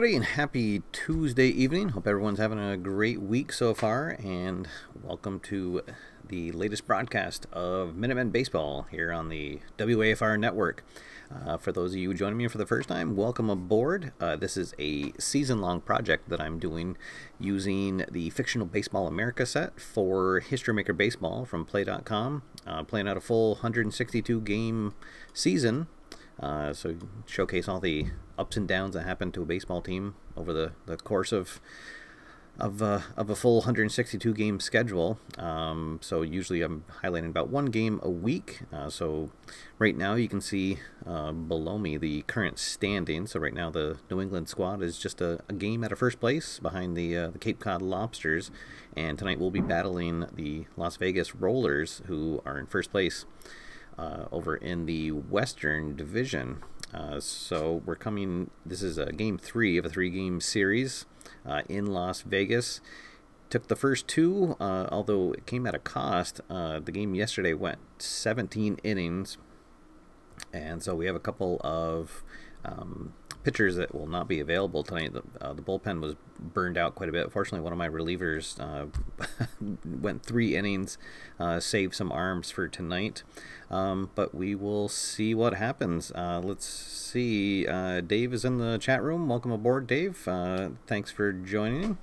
everybody, and happy Tuesday evening. Hope everyone's having a great week so far, and welcome to the latest broadcast of Minutemen Baseball here on the WAFR network. For those of you joining me for the first time, welcome aboard. This is a season-long project that I'm doing using the Fictional Baseball America set for History Maker Baseball from Play.com, playing out a full 162-game season. So showcase all the ups and downs that happen to a baseball team over the course of a full 162 game schedule. So usually I'm highlighting about one game a week. So right now you can see below me the current standing. So right now the New England squad is just a game out of first place behind the Cape Cod Lobsters, and tonight we'll be battling the Las Vegas Rollers, who are in first place over in the Western Division. So we're coming, this is game 3 of a 3-game series in Las Vegas. Took the first 2, although it came at a cost. The game yesterday went 17 innings, and so we have a couple of pitchers that will not be available tonight. The bullpen was burned out quite a bit. Fortunately, one of my relievers went 3 innings, saved some arms for tonight. But we will see what happens. Let's see. Dave is in the chat room. Welcome aboard, Dave. Thanks for joining.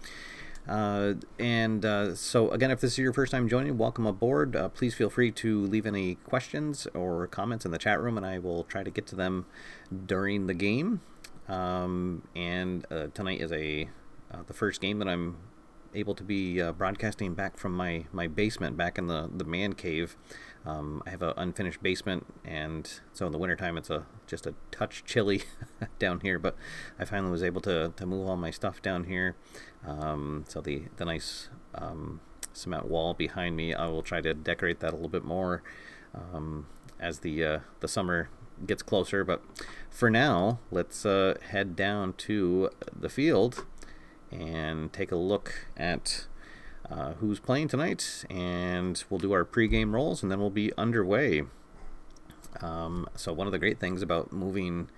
So again, if this is your first time joining, welcome aboard. Please feel free to leave any questions or comments in the chat room, and I will try to get to them during the game. Tonight is the first game that I'm able to be broadcasting back from my basement, back in the man cave. I have an unfinished basement, and so in the wintertime it's just a touch chilly down here, but I finally was able to move all my stuff down here. So the nice cement wall behind me, I will try to decorate that a little bit more as the summer gets closer. But for now, let's head down to the field and take a look at who's playing tonight, and we'll do our pregame rolls, and then we'll be underway. So one of the great things about moving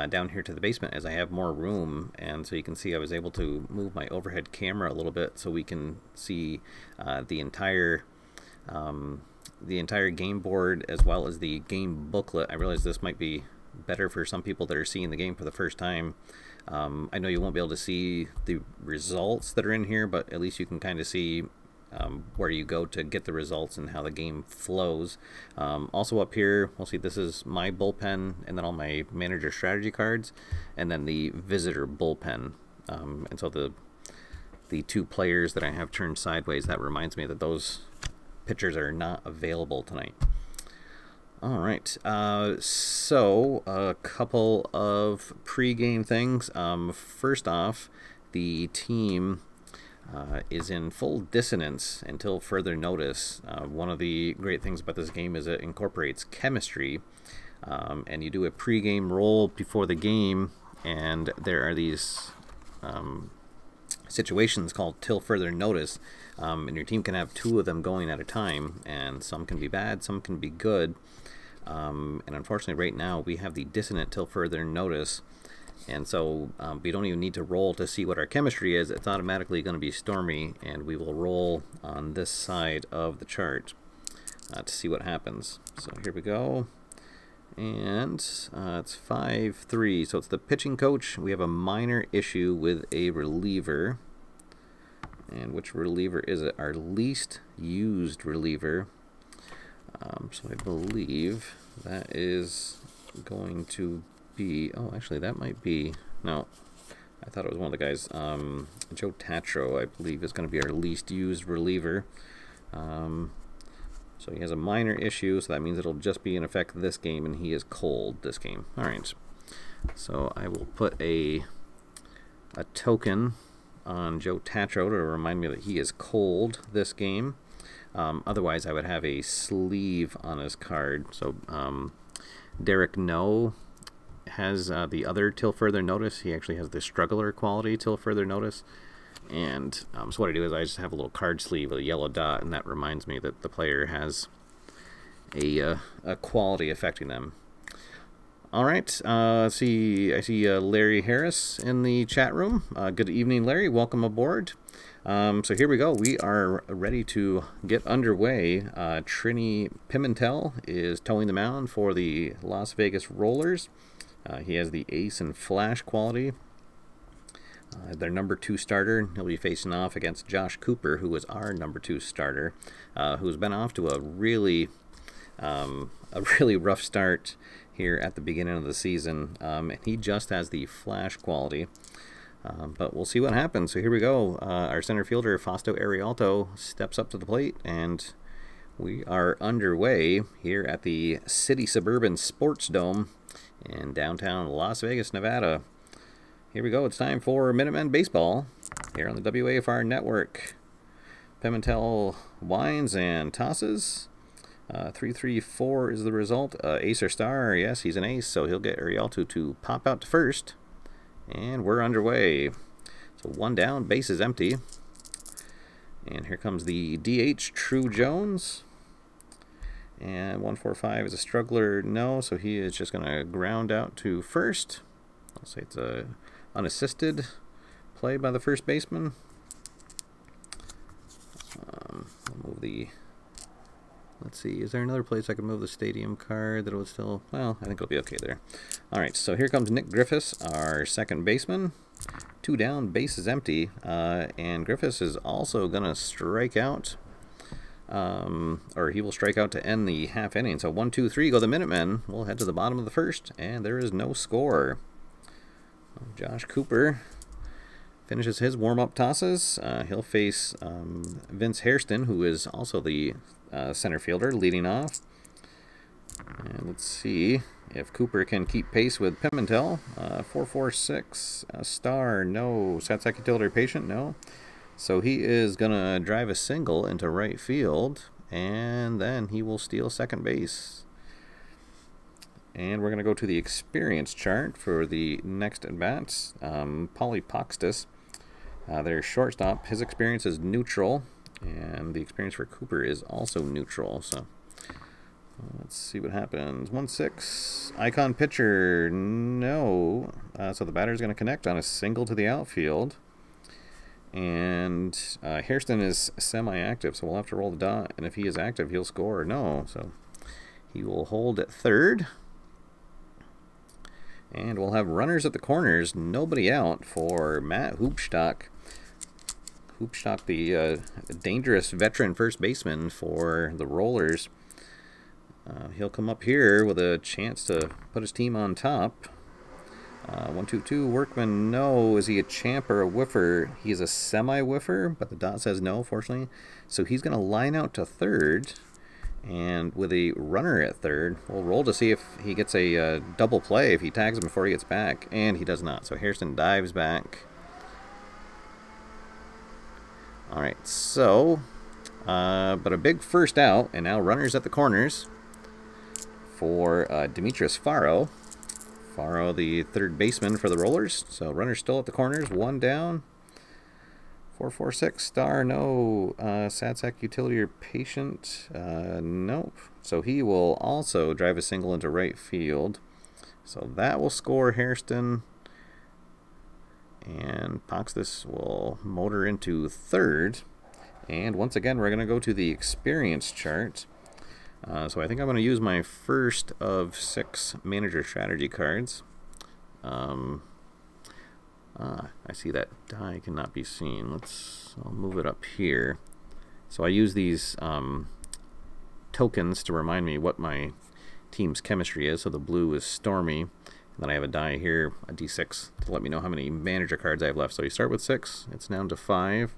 down here to the basement is I have more room, and so you can see I was able to move my overhead camera a little bit so we can see the entire game board as well as the game booklet. I realize this might be better for some people that are seeing the game for the first time. I know you won't be able to see the results that are in here, but at least you can kind of see where you go to get the results and how the game flows. Also up here, we'll see this is my bullpen, and then all my manager strategy cards, and then the visitor bullpen. And so the 2 players that I have turned sideways, that reminds me that those pitchers are not available tonight. All right, so a couple of pre-game things. First off, the team is in full dissonance until further notice. One of the great things about this game is it incorporates chemistry, and you do a pre-game roll before the game, and there are these situations called till further notice, and your team can have 2 of them going at a time, and some can be bad, some can be good. And unfortunately right now we have the dissonant till further notice, and so we don't even need to roll to see what our chemistry is. It's automatically going to be stormy, and we will roll on this side of the chart to see what happens. So here we go, and it's 5-3, so it's the pitching coach. We have a minor issue with a reliever, and which reliever is it? Our least used reliever. So I believe that is going to be, oh, actually that might be, no, I thought it was one of the guys. Joe Tatro, I believe, is going to be our least used reliever. So he has a minor issue, so that means it'll just be in effect this game, and he is cold this game. All right, so I will put a token on Joe Tatro to remind me that he is cold this game. Otherwise, I would have a sleeve on his card. So Derek No has the other till further notice. He actually has the struggler quality till further notice. And so what I do is I just have a little card sleeve with a yellow dot, and that reminds me that the player has a quality affecting them. All right. Let's see. I see Larry Harris in the chat room. Good evening, Larry. Welcome aboard. So here we go. We are ready to get underway. Trini Pimentel is towing the mound for the Las Vegas Rollers. He has the ace and flash quality. Their number 2 starter. He'll be facing off against Josh Keupper, who was our number 2 starter, who's been off to a really rough start here at the beginning of the season. And he just has the flash quality. But we'll see what happens. So here we go. Our center fielder, Fausto Arialto, steps up to the plate, and we are underway here at the City Suburban Sports Dome in downtown Las Vegas, Nevada. Here we go. It's time for Minutemen Baseball here on the WAFR Network. Pimentel winds and tosses. 3-3-4 is the result. Ace or star? Yes, he's an ace, so he'll get Arialto to pop out to first. And we're underway. So 1 down, base is empty. And here comes the DH, Treu Jones. And 1-4-5 is a struggler. No, so he is just going to ground out to first. I'll say it's a unassisted play by the first baseman. I'll move the... Let's see, is there another place I can move the stadium card that it would still... Well, I think it'll be okay there. All right, so here comes Nick Griffis, our second baseman. 2 down, base is empty. And Griffis is also going to strike out. Or he will strike out to end the half inning. So 1-2-3 go the Minutemen. We'll head to the bottom of the first, and there is no score. Josh Keupper finishes his warm-up tosses. He'll face Vince Hairston, who is also the center fielder, leading off. And let's see if Keupper can keep pace with Pimentel. 4-4-6, a star, no. Satsak utility patient, no. So he is going to drive a single into right field, and then he will steal second base. And we're going to go to the experience chart for the next at-bats. Paulie Poxtus, their shortstop, his experience is neutral, and the experience for Keupper is also neutral. So let's see what happens. 1-6, icon pitcher, no. So the batter is going to connect on a single to the outfield. And Hairston is semi-active, so we'll have to roll the dot. And if he is active, he'll score. No, so he will hold at third. And we'll have runners at the corners, nobody out for Matt Hoopstock. Hoopstock, the dangerous veteran first baseman for the Rollers. He'll come up here with a chance to put his team on top. 1-2-2, Workman, no. Is he a champ or a whiffer? He's a semi-whiffer, but the dot says no, fortunately. So he's going to line out to third. And with a runner at third, we'll roll to see if he gets a double play, if he tags him before he gets back. And he does not. So Hairston dives back. All right, so, but a big first out, and now runners at the corners for Demetris Faro. Faro, the third baseman for the Rollers. So runners still at the corners, 1 down. 4-4-6, star, no. Satsak utility or patient, nope. So he will also drive a single into right field. So that will score Hairston. And Poxtus will motor into third. And once again, we're going to go to the experience chart. So I think I'm going to use my first of 6 manager strategy cards. I see that die cannot be seen. I'll move it up here. So I use these tokens to remind me what my team's chemistry is. So the blue is Stormy. And then I have a die here, a D6, to let me know how many manager cards I have left. So you start with 6. It's down to 5.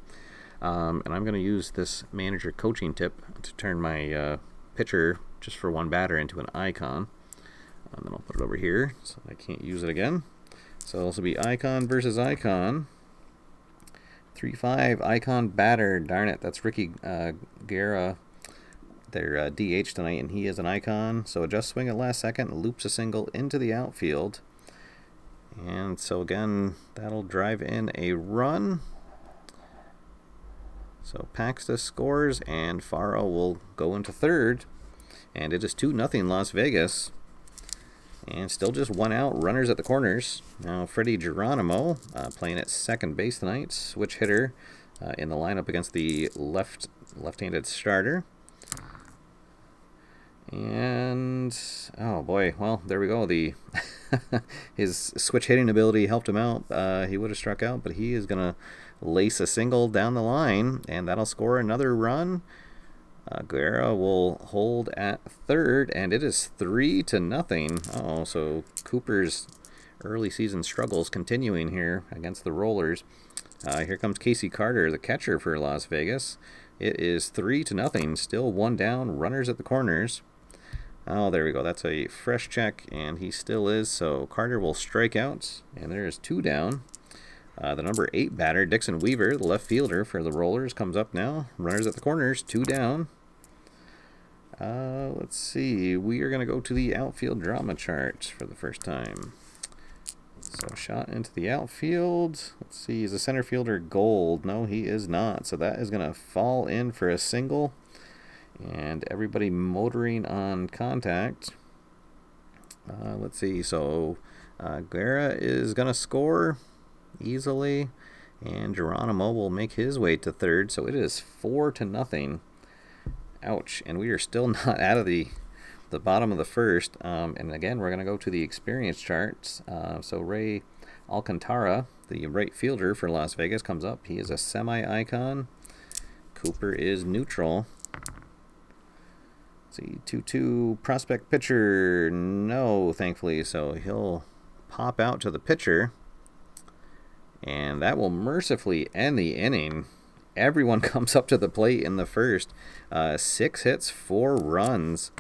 And I'm going to use this manager coaching tip to turn my pitcher just for 1 batter into an icon. And then I'll put it over here so I can't use it again. So this will be icon versus icon. 3-5, icon batter. Darn it, that's Ricky Guerra, their DH tonight, and he is an icon. So just swing at last second, loops a single into the outfield. And so again, that'll drive in a run. So Paxton scores, and Faro will go into third. And it is 2-0 Las Vegas. And still just one out, runners at the corners. Now Freddie Geronimo playing at second base tonight. Switch hitter in the lineup against the left-handed starter. And, oh boy, well, there we go. The his switch hitting ability helped him out. He would have struck out, but he is going to lace a single down the line, and that'll score another run. Guerra will hold at third, and it is 3-0. Uh-oh, so Cooper's early season struggles continuing here against the Rollers. Here comes Casey Carter, the catcher for Las Vegas. It is 3-0, still one down, runners at the corners. Oh, there we go. That's a fresh check, and he still is. So Carter will strike out, and there's two down. The number 8 batter, Dixon Weaver, the left fielder for the Rollers, comes up now. Runners at the corners, two down. Let's see. We are going to go to the outfield drama chart for the first time. So shot into the outfield. Let's see. Is the center fielder gold? No, he is not. So that is going to fall in for a single. And everybody motoring on contact. Let's see. So Guerra is going to score easily, and Geronimo will make his way to third. So it is 4-0. Ouch. And we are still not out of the bottom of the first. And again, we're going to go to the experience charts. So Ray Alcantara, the right fielder for Las Vegas, comes up. He is a semi-icon. Cooper is neutral. See, 2-2 prospect pitcher, no, thankfully, so he'll pop out to the pitcher, and that will mercifully end the inning. Everyone comes up to the plate in the first. 6 hits, 4 runs,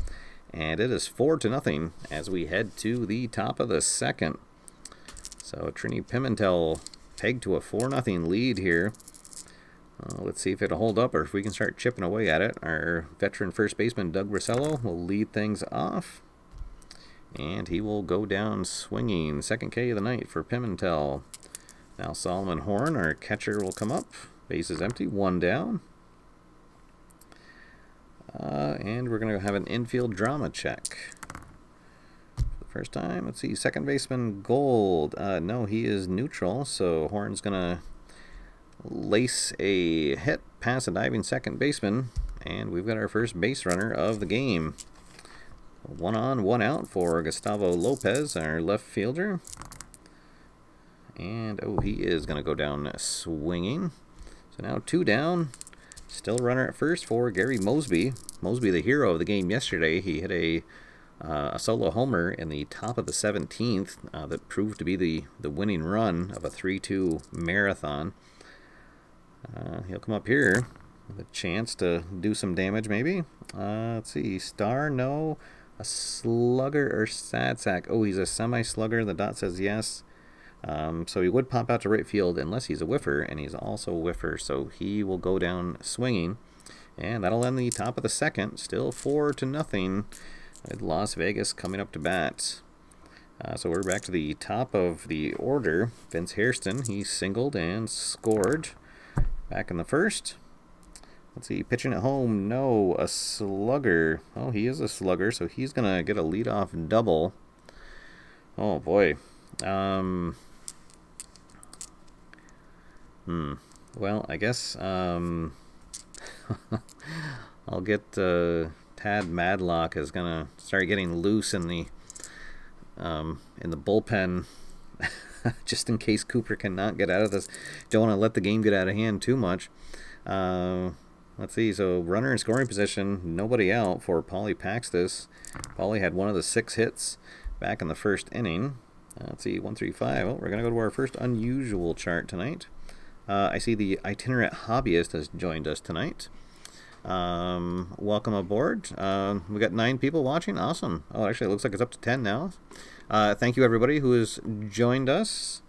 and it is 4-0 as we head to the top of the second. So Trini Pimentel pegged to a 4-0 lead here. Let's see if it'll hold up or if we can start chipping away at it. Our veteran first baseman, Doug Rosello, will lead things off. And he will go down swinging. Second K of the night for Pimentel. Now Solomon Horn, our catcher, will come up. Base is empty, one down. And we're going to have an infield drama check. For the first time, let's see, second baseman Gold. No, he is neutral, so Horn's going to lace a hit past a diving second baseman, and we've got our first base runner of the game. 1 on, 1 out for Gustavo Lopez, our left fielder. And, oh, he is going to go down swinging. So now 2 down. Still runner at first for Gary Mosby. Mosby, the hero of the game yesterday. He hit a solo homer in the top of the 17th that proved to be the winning run of a 3-2 marathon. He'll come up here with a chance to do some damage, maybe. Let's see. Star, no. A slugger or sad sack. Oh, he's a semi-slugger. The dot says yes. So he would pop out to right field unless he's a whiffer, and he's also a whiffer. So he will go down swinging. And that'll end the top of the second. Still 4-0 with Las Vegas coming up to bat. So we're back to the top of the order. Vince Hairston, he singled and scored. Back in the first. Let's see, pitching at home, no, a slugger. Oh, he is a slugger, so he's going to get a leadoff double. Oh, boy. Well, I guess I'll get Tad Madlock is going to start getting loose in the bullpen. Just in case Cooper cannot get out of this. Don't want to let the game get out of hand too much. Let's see. So runner in scoring position. Nobody out for Paulie Paxtis. Paulie had one of the 6 hits back in the first inning. Let's see. 135. Oh, we're going to go to our first unusual chart tonight. I see the itinerant hobbyist has joined us tonight. Welcome aboard. We got 9 people watching. Awesome. Oh, actually, it looks like it's up to 10 now. Thank you, everybody who has joined us.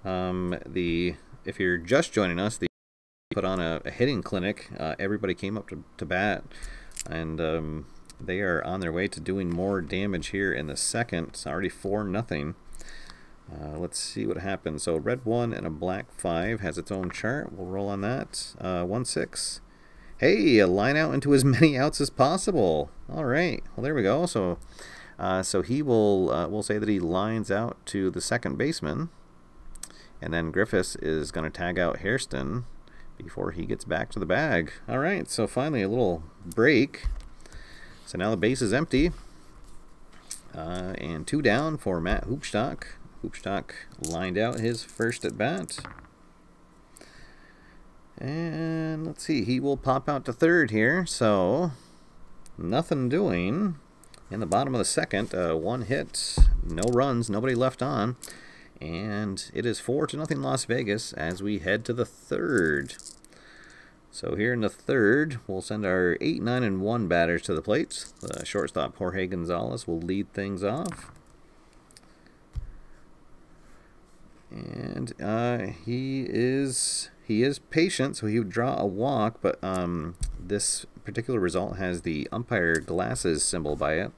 If you're just joining us, put on a hitting clinic. Everybody came up to bat, and they are on their way to doing more damage here in the second. It's already 4-0. Let's see what happens. So red 1 and a black 5 has its own chart. We'll roll on that. 1-6. Hey, a line out into as many outs as possible. All right. Well, there we go. So So he will, we'll say that he lines out to the second baseman. And then Griffis is going to tag out Hairston before he gets back to the bag. All right, so finally a little break. So now the base is empty. And 2 down for Matt Hoopstock. Hoopstock lined out his first at bat. And let's see, he will pop out to third here. So nothing doing. In the bottom of the second, 1 hit, no runs, nobody left on. And it is 4-0 Las Vegas as we head to the third. So here in the third, we'll send our 8, 9, and 1 batters to the plate. The shortstop Jorge Gonzalez will lead things off. And he is patient, so he would draw a walk, but this particular result has the umpire glasses symbol by it.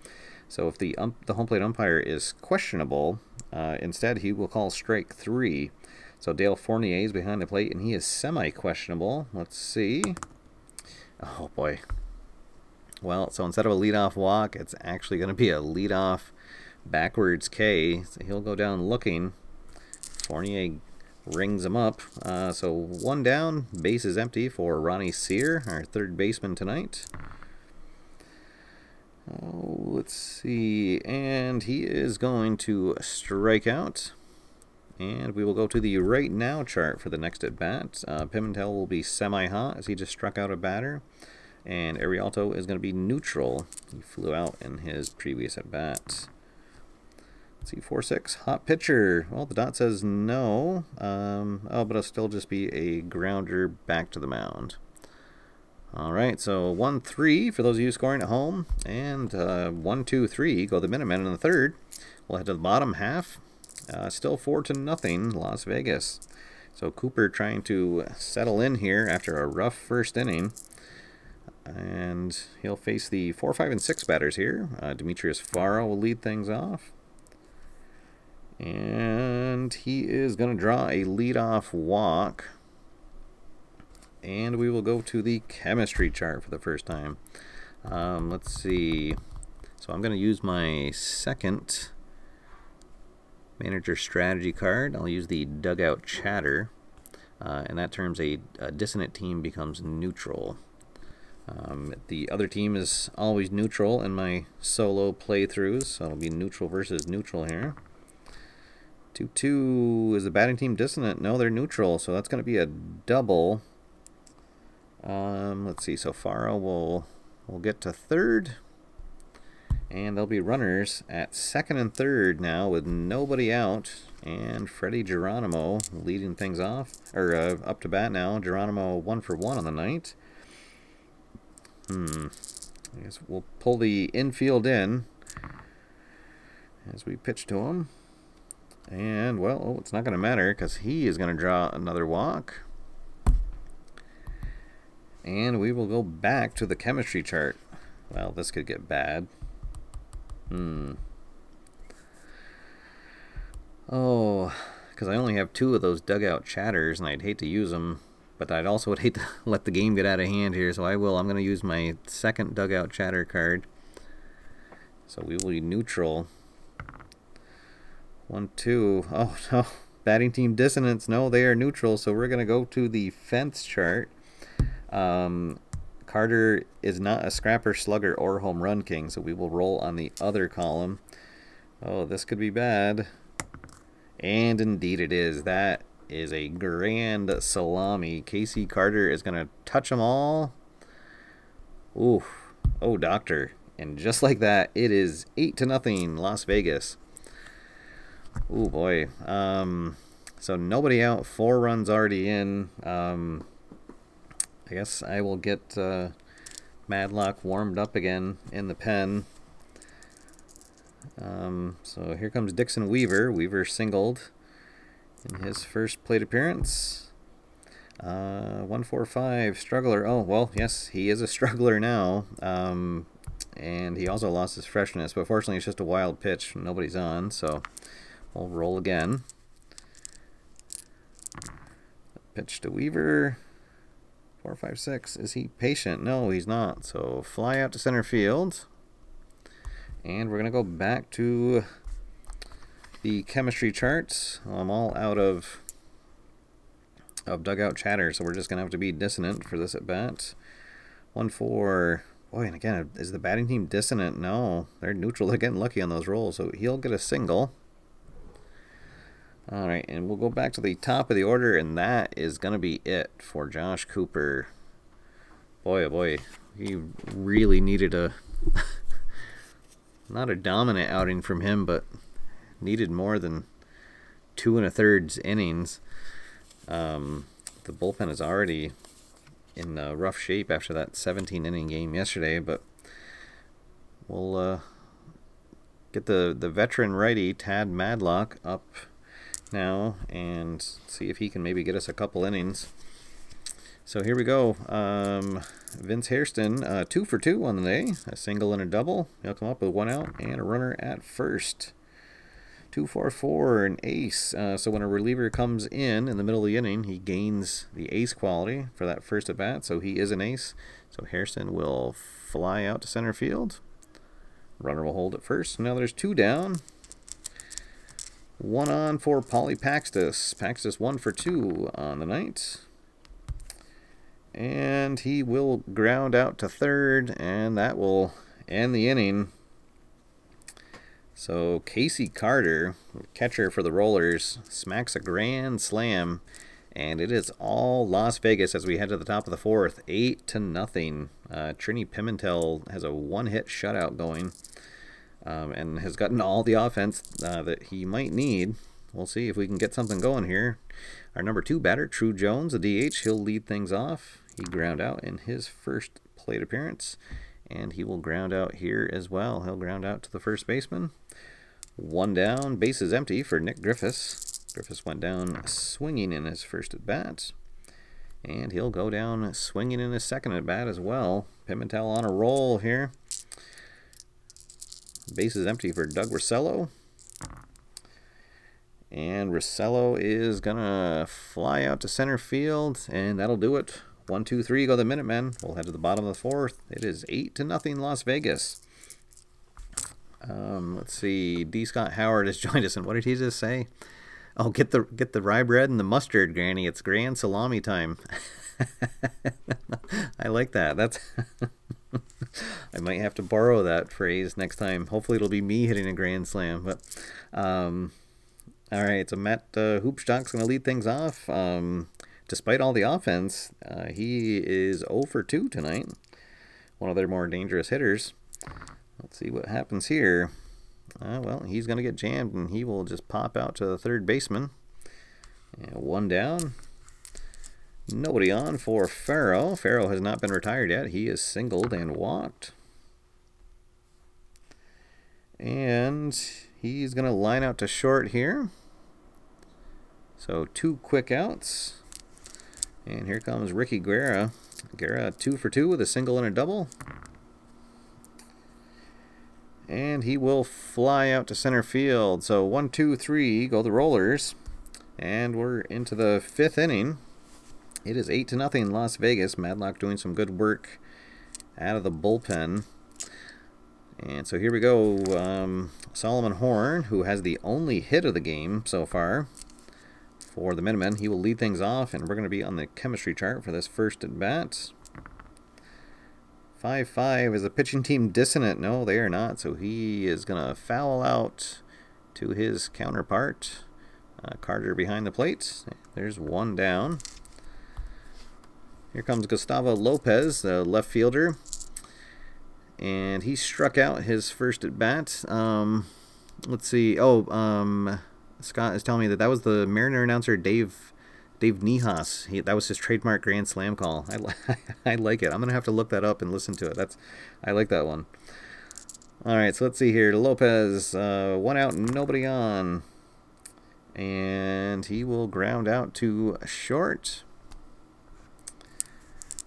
So if the home plate umpire is questionable, instead he will call strike 3. So Dale Fournier is behind the plate, and he is semi-questionable. Let's see. Oh, boy. Well, so instead of a leadoff walk, it's actually going to be a leadoff backwards K. So he'll go down looking. Fournier rings him up. So 1 down, base is empty for Ronnie Sear, our third baseman tonight. Oh, let's see. And he is going to strike out. And we will go to the right now chart for the next at bat. Pimentel will be semi-hot as he just struck out a batter. And Arialto is going to be neutral. He flew out in his previous at bat. Let's see, 4-6, hot pitcher. Well, the dot says no. Oh, but it'll still just be a grounder back to the mound. All right, so 1-3 for those of you scoring at home. And 1-2-3 go the Minutemen in the third. We'll head to the bottom half. Still 4-0 Las Vegas. So Keupper trying to settle in here after a rough first inning. And he'll face the 4, 5, and 6 batters here. Demetrius Faro will lead things off. And he is going to draw a leadoff walk. And we will go to the chemistry chart for the first time. Let's see. So I'm going to use my second manager strategy card. I'll use the dugout chatter. In that terms, a dissonant team becomes neutral. The other team is always neutral in my solo playthroughs, so it'll be neutral versus neutral here. 2-2, is the batting team dissonant? No, they're neutral, so that's going to be a double. Let's see, so Faro will get to third. And there'll be runners at second and third now with nobody out. And Freddie Geronimo leading things off, or up to bat now. Geronimo 1 for 1 on the night. I guess we'll pull the infield in as we pitch to him. And, well, oh, it's not going to matter because he is going to draw another walk. And we will go back to the chemistry chart. Well, this could get bad. Oh, because I only have 2 of those dugout chatters, and I'd hate to use them, but I'd also would hate to let the game get out of hand here, so I will. I'm going to use my second dugout chatter card. So we will be neutral. 1-2. Oh, no. Batting team dissonance. No, they are neutral, so we're going to go to the fence chart. Carter is not a scrapper, slugger, or home run king, so we will roll on the other column. Oh, this could be bad. And indeed it is. That is a grand salami. Casey Carter is going to touch them all. Ooh. Oh, doctor. And just like that, it is 8-0 Las Vegas. Oh, boy. So nobody out. 4 runs already in. I guess I will get Madlock warmed up again in the pen. So here comes Dixon Weaver. Weaver singled in his first plate appearance. 1-4-5 struggler. Oh, well, yes, he is a struggler now. And he also lost his freshness, but fortunately it's just a wild pitch. Nobody's on, so we'll roll again. Pitch to Weaver. 4-5-6. Is he patient? No, he's not. So fly out to center field. And we're going to go back to the chemistry charts. I'm all out of dugout chatter, so we're just going to have to be dissonant for this at bat. 1-4. Boy, and again, is the batting team dissonant? No, they're neutral. They're getting lucky on those rolls, so he'll get a single. All right, and we'll go back to the top of the order, and that is going to be it for Josh Keupper. Boy, oh boy, he really needed a not a dominant outing from him, but needed more than 2 1/3 innings. The bullpen is already in rough shape after that 17-inning game yesterday, but we'll get the veteran righty Tad Madlock up now and see if he can maybe get us a couple innings. So here we go. Vince Hairston, 2 for 2 on the day, a single and a double. He'll come up with 1 out and a runner at first. 2-4-4, an ace. So when a reliever comes in the middle of the inning, he gains the ace quality for that first at bat. So he is an ace. So Hairston will fly out to center field. Runner will hold at first. Now there's 2 down. 1 on for Paulie Paxtis. Paxtis 1 for 2 on the night. And he will ground out to third, and that will end the inning. So Casey Carter, catcher for the Rollers, smacks a grand slam, and it is all Las Vegas as we head to the top of the 4th, 8-0. Trini Pimentel has a 1-hit shutout going, and has gotten all the offense that he might need. We'll see if we can get something going here. Our number 2 batter, Treu Jones, the DH, he'll lead things off. He ground out in his first plate appearance, and he will ground out here as well. He'll ground out to the first baseman. 1 down, bases empty for Nick Griffis. Griffis went down swinging in his first at bat, and he'll go down swinging in his second at bat as well. Pimentel on a roll here. Bases empty for Doug Rossello. And Rossello is going to fly out to center field, and that'll do it. 1, 2, 3 go the Minutemen. We'll head to the bottom of the 4th. It is 8-0 Las Vegas. Let's see. D. Scott Howard has joined us, and what did he just say? Oh, get the rye bread and the mustard, Granny. It's grand salami time. I like that. That's I might have to borrow that phrase next time. Hopefully it'll be me hitting a grand slam. But all right, so Matt Hoopstock's going to lead things off. Despite all the offense, he is 0 for 2 tonight. One of their more dangerous hitters. Let's see what happens here. Well, he's going to get jammed, and he will just pop out to the third baseman. And 1 down. Nobody on for Farrell. Farrell has not been retired yet. He is singled and walked. And he's going to line out to short here. So 2 quick outs. And here comes Ricky Guerra. Guerra 2 for 2 with a single and a double. And he will fly out to center field. So 1, 2, 3 go the Rollers. And we're into the 5th inning. It is 8-0 Las Vegas. Madlock doing some good work out of the bullpen. And so here we go. Solomon Horn, who has the only hit of the game so far for the Minutemen. He will lead things off, and we're going to be on the chemistry chart for this first at bat. 5-5. Is the pitching team dissonant? No, they are not. So he is going to foul out to his counterpart. Carter behind the plate. There's 1 down. Here comes Gustavo Lopez, the left fielder. And he struck out his first at bat. Let's see. Scott is telling me that was the Mariner announcer Dave Nihas. That was his trademark grand slam call. I like it. I'm gonna have to look that up and listen to it. I like that one. All right, so let's see here. Lopez, 1 out, nobody on, and he will ground out to short.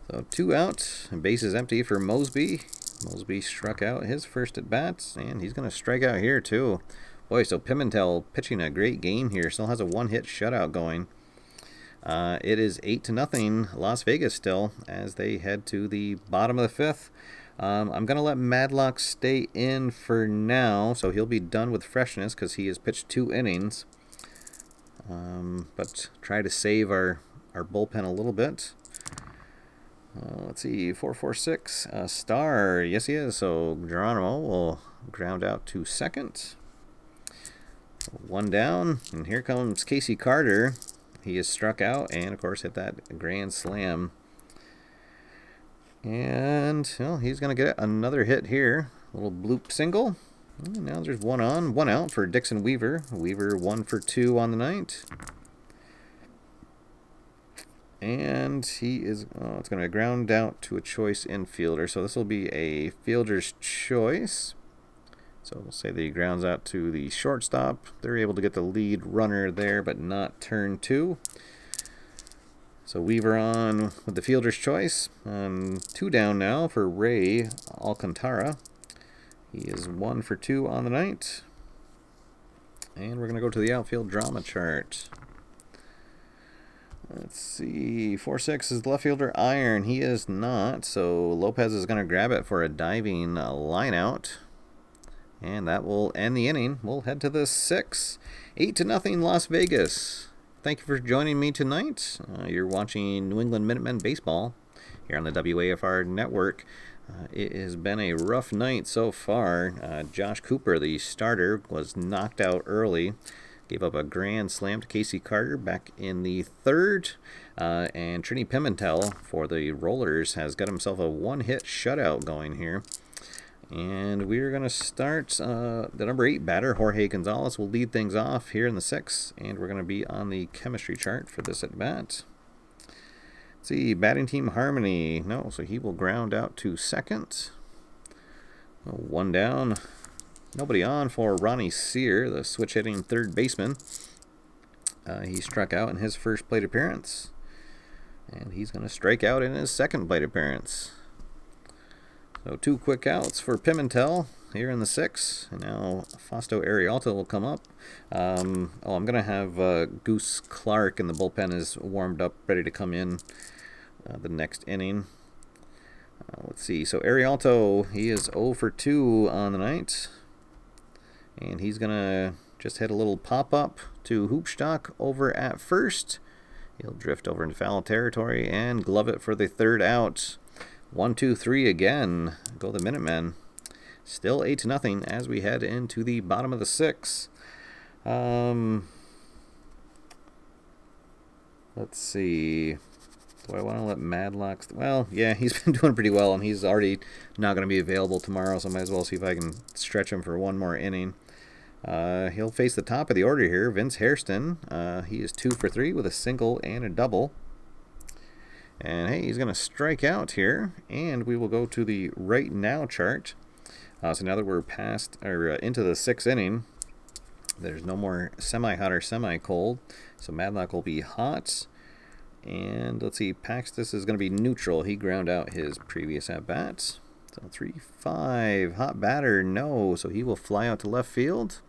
So 2 out, and base is empty for Mosby. Mosby struck out his first at bat, and he's going to strike out here too. Boy, so Pimentel pitching a great game here. Still has a 1-hit shutout going. It is 8-0 Las Vegas still as they head to the bottom of the 5th. I'm going to let Madlock stay in for now, so he'll be done with freshness because he has pitched 2 innings. But try to save our bullpen a little bit. Let's see, 446, Star, yes he is, so Geronimo will ground out to second. 1 down, and here comes Casey Carter. He is struck out, and of course hit that grand slam. And, well, he's going to get another hit here. A little bloop single. And now there's 1 on, 1 out for Dixon Weaver. Weaver 1 for 2 on the night. And he is, it's going to ground out to a choice infielder. So this will be a fielder's choice. So we'll say that he grounds out to the shortstop. They're able to get the lead runner there, but not turn 2. So Weaver on with the fielder's choice. 2 down now for Ray Alcantara. He is 1 for 2 on the night. And we're going to go to the outfield drama chart. Let's see, 4-6 is the left fielder Iron. He is not, so Lopez is going to grab it for a diving line out. And that will end the inning. We'll head to the 6th. 8-0 Las Vegas. Thank you for joining me tonight. You're watching New England Minutemen baseball here on the WAFR network. It has been a rough night so far. Josh Keupper, the starter, was knocked out early. Gave up a grand slam to Casey Carter back in the 3rd. And Trini Pimentel for the Rollers has got himself a 1-hit shutout going here. And we're going to start the number 8 batter, Jorge Gonzalez, will lead things off here in the 6th. And we're going to be on the chemistry chart for this at-bat. Let's see, batting team harmony. No, so he will ground out to second. 1 down. Nobody on for Ronnie Sear, the switch-hitting 3rd baseman. He struck out in his first plate appearance. And he's going to strike out in his 2nd plate appearance. So 2 quick outs for Pimentel here in the 6th. And now Fausto Arialta will come up. I'm going to have Goose Clark in the bullpen is warmed up, ready to come in the next inning. Let's see. So Arialto, he is 0 for 2 on the night. And he's going to just hit a little pop-up to Hoopstock over at first. He'll drift over into foul territory and glove it for the 3rd out. 1, 2, 3 again. Go the Minutemen. Still 8-0 as we head into the bottom of the 6th. Let's see. Do I want to let Madlock... Well, yeah, he's been doing pretty well, and he's already not going to be available tomorrow, so I might as well see if I can stretch him for 1 more inning. He'll face the top of the order here, Vince Hairston. He is 2 for 3 with a single and a double. And hey, he's going to strike out here, and we will go to the right now chart. So now that we're past or into the 6th inning, there's no more semi-hot or semi-cold. So Madlock will be hot. And let's see, Paxtus is going to be neutral. He ground out his previous at-bats. So 3-5, hot batter, no. So he will fly out to left field.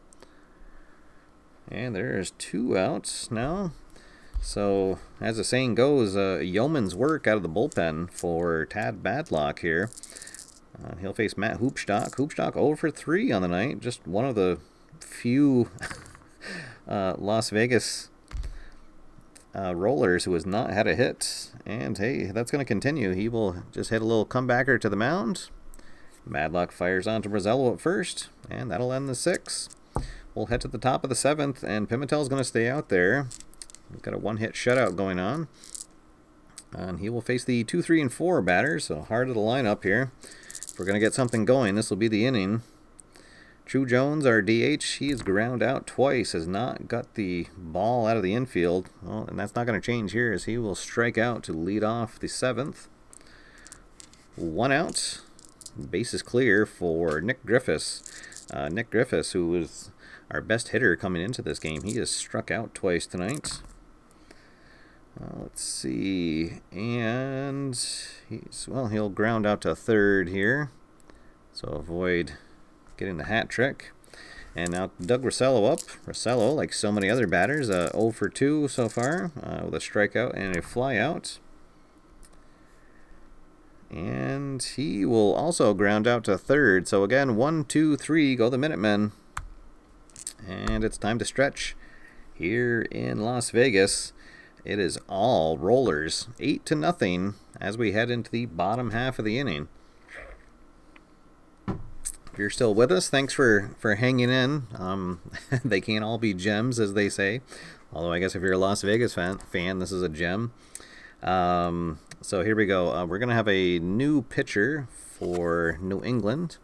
And there's 2 outs now. So, as the saying goes, yeoman's work out of the bullpen for Tad Madlock here. He'll face Matt Hoopstock. Hoopstock 0 for 3 on the night. Just one of the few Las Vegas Rollers who has not had a hit. And hey, that's going to continue. He will just hit a little comebacker to the mound. Madlock fires on to Brazello at first. And that'll end the 6th. We'll head to the top of the 7th. And Pimentel's going to stay out there. He's got a 1-hit shutout going on. And he will face the 2, 3, and 4 batters. So hard of the lineup here. If we're going to get something going, this will be the inning. Treu Jones, our DH, he is ground out twice. Has not got the ball out of the infield. Well, and that's not going to change here as he will strike out to lead off the 7th. 1 out. Base is clear for Nick Griffis. Nick Griffis, who was our best hitter coming into this game, he has struck out twice tonight. Let's see, and he'll ground out to 3rd here, so avoid getting the hat trick. And now Doug Rossello up. Rossello, like so many other batters, 0 for 2 so far with a strikeout and a flyout. And he will also ground out to third. So again, 1, 2, 3, go the Minutemen. And it's time to stretch here in Las Vegas. It is all rollers, 8-0 as we head into the bottom half of the inning. If you're still with us, thanks for hanging in. They can't all be gems, as they say. Although I guess if you're a Las Vegas fan, this is a gem. So here we go. We're going to have a new pitcher for New England.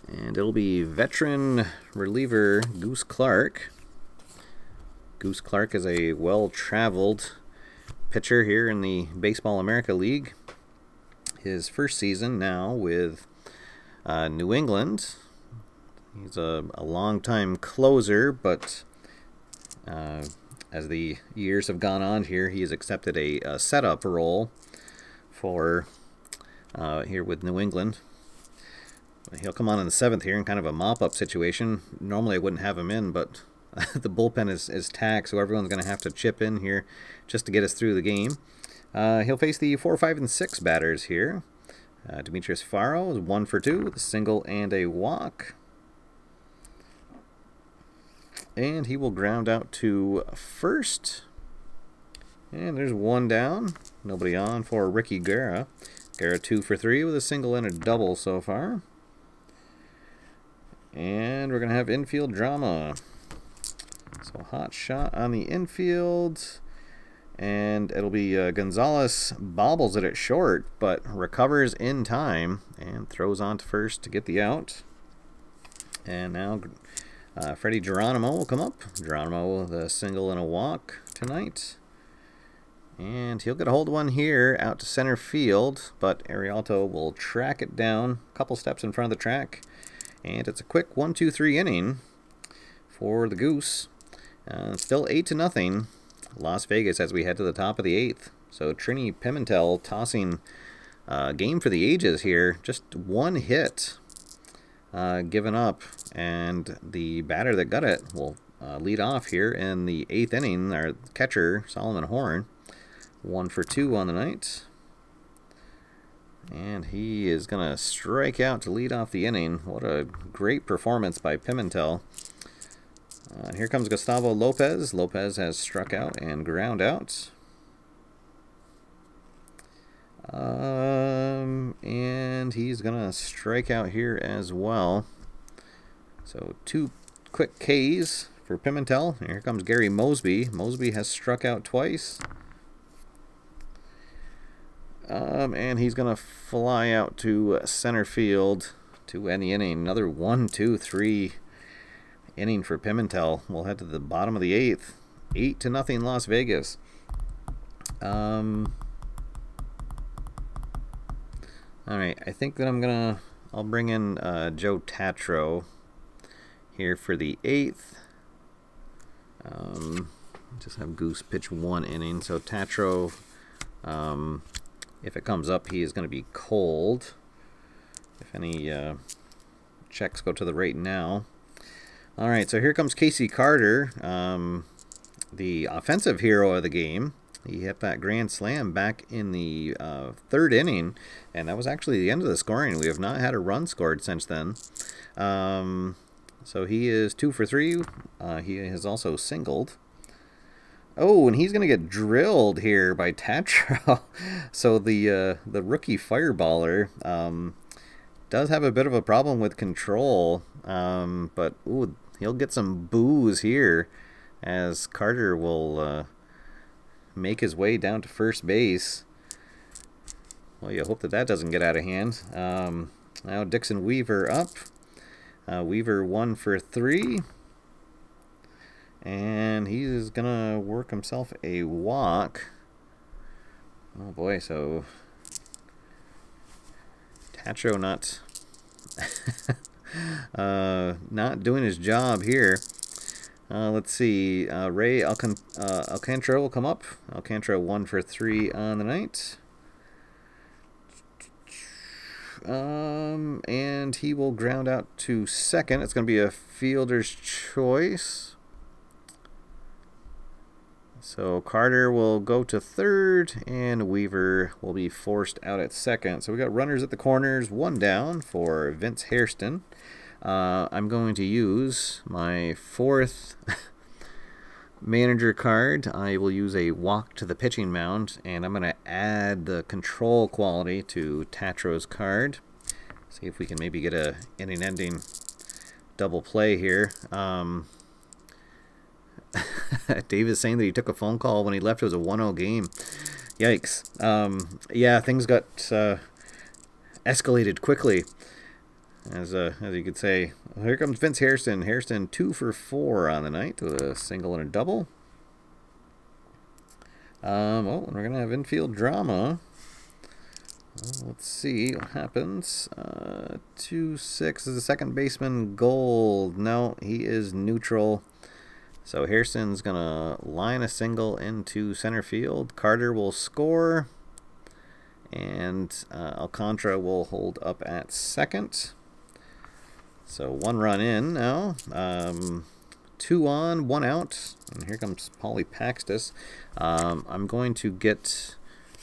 And it'll be veteran reliever Goose Clark. Goose Clark is a well-traveled pitcher here in the Baseball America League. His first season now with New England. He's a long-time closer, but as the years have gone on here, he has accepted a setup role for here with New England. He'll come on in the 7th here in kind of a mop-up situation. Normally I wouldn't have him in, but the bullpen is taxed, so everyone's going to have to chip in here just to get us through the game. He'll face the 4, 5, and 6 batters here. Demetrius Faro is 1 for 2 with a single and a walk. And he will ground out to first. And there's 1 down. Nobody on for Ricky Guerra. Guerra 2 for 3 with a single and a double so far. And we're going to have infield drama. So hot shot on the infield. And it'll be Gonzalez bobbles it at short, but recovers in time and throws on to first to get the out. And now Freddie Geronimo will come up. Geronimo with a single and a walk tonight. And he'll get a hold of one here out to center field, but Arialto will track it down a couple steps in front of the track. And it's a quick 1-2-3 inning for the Goose. Still 8-0 Las Vegas as we head to the top of the 8th. So Trini Pimentel tossing game for the ages here. Just 1 hit given up, and the batter that got it will lead off here in the 8th inning. Our catcher, Solomon Horn, 1 for 2 on the night. And he is going to strike out to lead off the inning. What a great performance by Pimentel. Here comes Gustavo Lopez. Lopez has struck out and ground out. And he's going to strike out here as well. So 2 quick Ks for Pimentel. Here comes Gary Mosby. Mosby has struck out twice. And he's going to fly out to center field to end the inning. Another 1-2-3 inning for Pimentel. We'll head to the bottom of the 8th. 8-0 Las Vegas. All right, I think that I'll bring in Joe Tatro here for the 8th. Just have Goose pitch 1 inning. So Tatro, if it comes up, he is going to be cold. If any checks go to the right now. All right, so here comes Casey Carter, the offensive hero of the game. He hit that grand slam back in the 3rd inning, and that was actually the end of the scoring. We have not had a run scored since then. So he is 2 for 3. He has also singled. Oh, and he's going to get drilled here by Tatro. So the rookie fireballer does have a bit of a problem with control, but ooh, he'll get some boos here as Carter will make his way down to first base. Well, you hope that that doesn't get out of hand. Now Dixon Weaver up. Weaver 1 for 3. And he's going to work himself a walk. Oh boy, so Tatro not doing his job here. Let's see. Ray Alcantara will come up. Alcantara 1 for 3 on the night. And he will ground out to second. It's going to be a fielder's choice. So Carter will go to third, and Weaver will be forced out at second. So we got runners at the corners, one down for Vince Hairston. I'm going to use my fourth manager card. I will use a walk to the pitching mound, and I'm going to add the control quality to Tatro's card. See if we can maybe get a inning-ending double play here. Dave is saying that he took a phone call when he left. It was a 1-0 game. Yikes. Yeah, things got escalated quickly, as you could say. Here comes Vince Hairston. Hairston 2 for 4 on the night with a single and a double. Oh, we're going to have infield drama. Let's see what happens. 2-6 is the second baseman. Gold. No, he is neutral. So Hairston's going to line a single into center field. Carter will score. And Alcantara will hold up at second. So 1 run in now. 2 on, 1 out. And here comes Paulie Paxtus. I'm going to get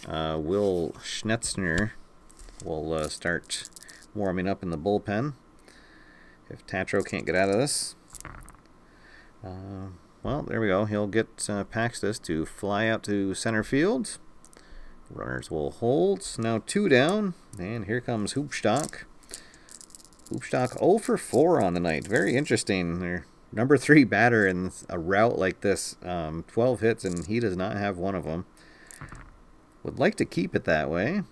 Will Schnetzner. Will start warming up in the bullpen if Tatro can't get out of this. Well, there we go. He'll get Paxtus to fly out to center field. Runners will hold. Now 2 down. And here comes Hoopstock. Hoopstock 0 for 4 on the night. Very interesting. They're number 3 batter in a route like this. 12 hits, and he does not have one of them. Would like to keep it that way,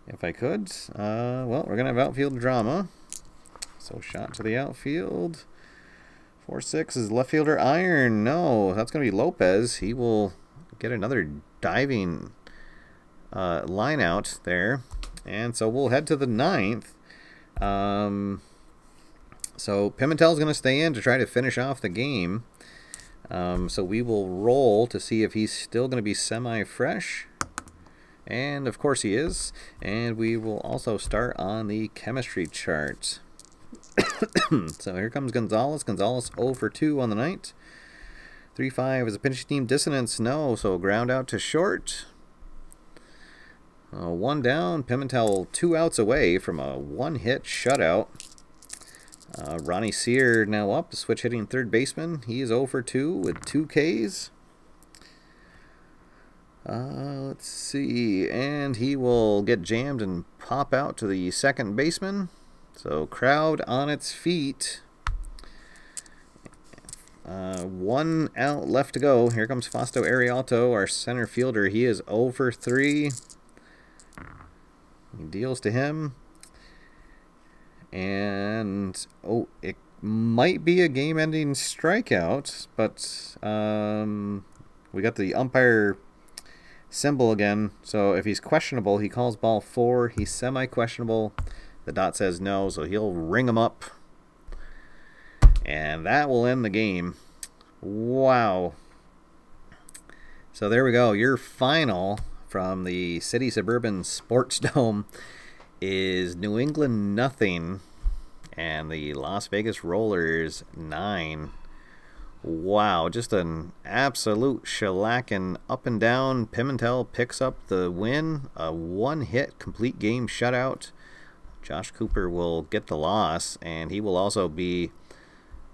if I could. Well, we're going to have outfield drama. So shot to the outfield. 4-6 is left fielder Iron. No, that's going to be Lopez. He will get another diving line out there. And so we'll head to the 9th. So Pimentel's going to stay in to try to finish off the game. So we will roll to see if he's still going to be semi-fresh. And of course he is. And we will also start on the chemistry chart. So here comes Gonzalez. Gonzalez 0 for 2 on the night. 3-5 is a pinch team dissonance. No, so ground out to short. 1 down. Pimentel 2 outs away from a 1-hit shutout. Ronnie Sear now up, switch hitting third baseman. He is 0 for 2 with 2 Ks. Let's see, and he will get jammed and pop out to the second baseman. So crowd on its feet. 1 out left to go. Here comes Fausto Arialto, our center fielder. He is 0 for 3. He deals to him. And, oh, it might be a game-ending strikeout, but we got the umpire symbol again. So if he's questionable, he calls ball 4. He's semi-questionable. The dot says no, so he'll ring him up. And that will end the game. Wow. So there we go. Your final from the City Suburban Sports Dome is New England 0 and the Las Vegas Rollers 9. Wow, just an absolute shellacking up and down. Pimentel picks up the win, a 1-hit complete game shutout. Josh Keupper will get the loss, and he will also be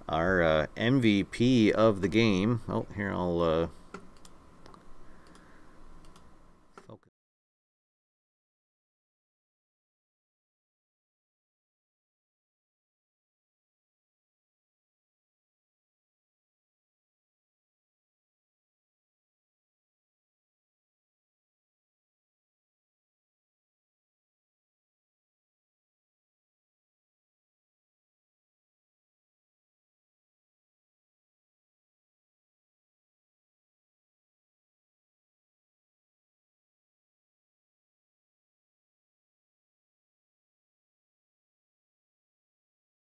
our MVP of the game. Oh, here I'll focus.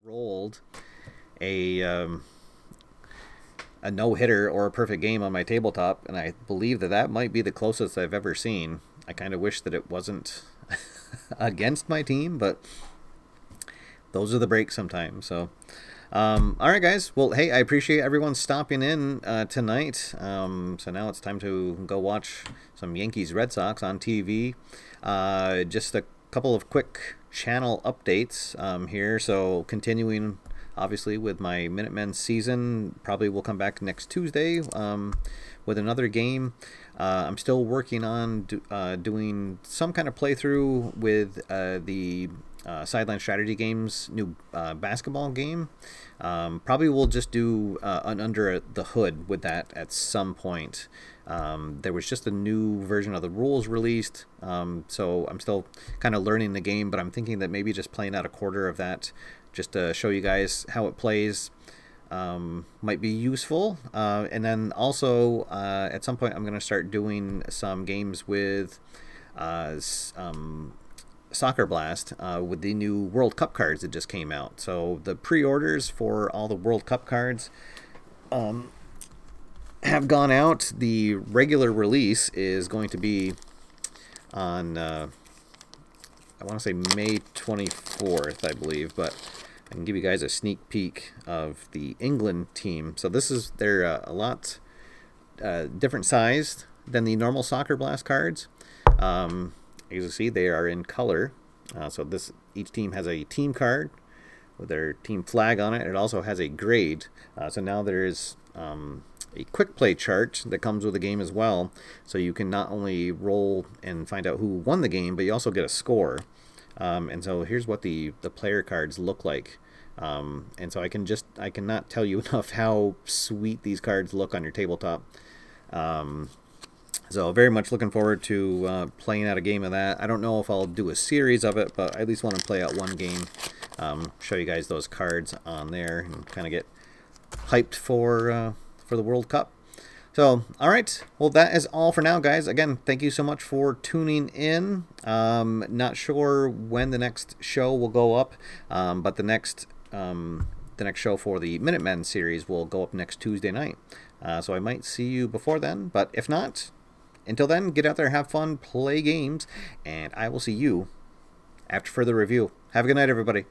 Rolled a no-hitter or a perfect game on my tabletop, and I believe that that might be the closest I've ever seen. I kind of wish that it wasn't against my team, but those are the breaks sometimes. So All right, guys. Well, hey, I appreciate everyone stopping in tonight. So now it's time to go watch some Yankees Red Sox on TV. Just a couple of quick channel updates here. So continuing, obviously, with my Minutemen season. Probably will come back next Tuesday with another game. I'm still working on doing some kind of playthrough with the Sideline Strategy Games new basketball game. Probably we'll just do an under the hood with that at some point. There was just a new version of the rules released, so I'm still kind of learning the game, but I'm thinking that maybe just playing out a quarter of that just to show you guys how it plays might be useful. And then also at some point I'm going to start doing some games with Soccer Blast with the new World Cup cards that just came out. So the pre-orders for all the World Cup cards have gone out. The regular release is going to be on I want to say May 24th, I believe, but I can give you guys a sneak peek of the England team. So this is, they're a lot different sized than the normal Soccer Blast cards. As you see, they are in color. So each team has a team card with their team flag on it. It also has a grade. So now there's a quick play chart that comes with the game as well. So you can not only roll and find out who won the game, but you also get a score. And so here's what the player cards look like. And so I cannot tell you enough how sweet these cards look on your tabletop. So very much looking forward to playing out a game of that. I don't know if I'll do a series of it, but I at least want to play out one game. Show you guys those cards on there and kind of get hyped for the World Cup. So, all right. Well, that is all for now, guys. Again, thank you so much for tuning in. Not sure when the next show will go up, but the next show for the Minutemen series will go up next Tuesday night. So I might see you before then, but if not, until then, get out there, have fun, play games, and I will see you after further review. Have a good night, everybody.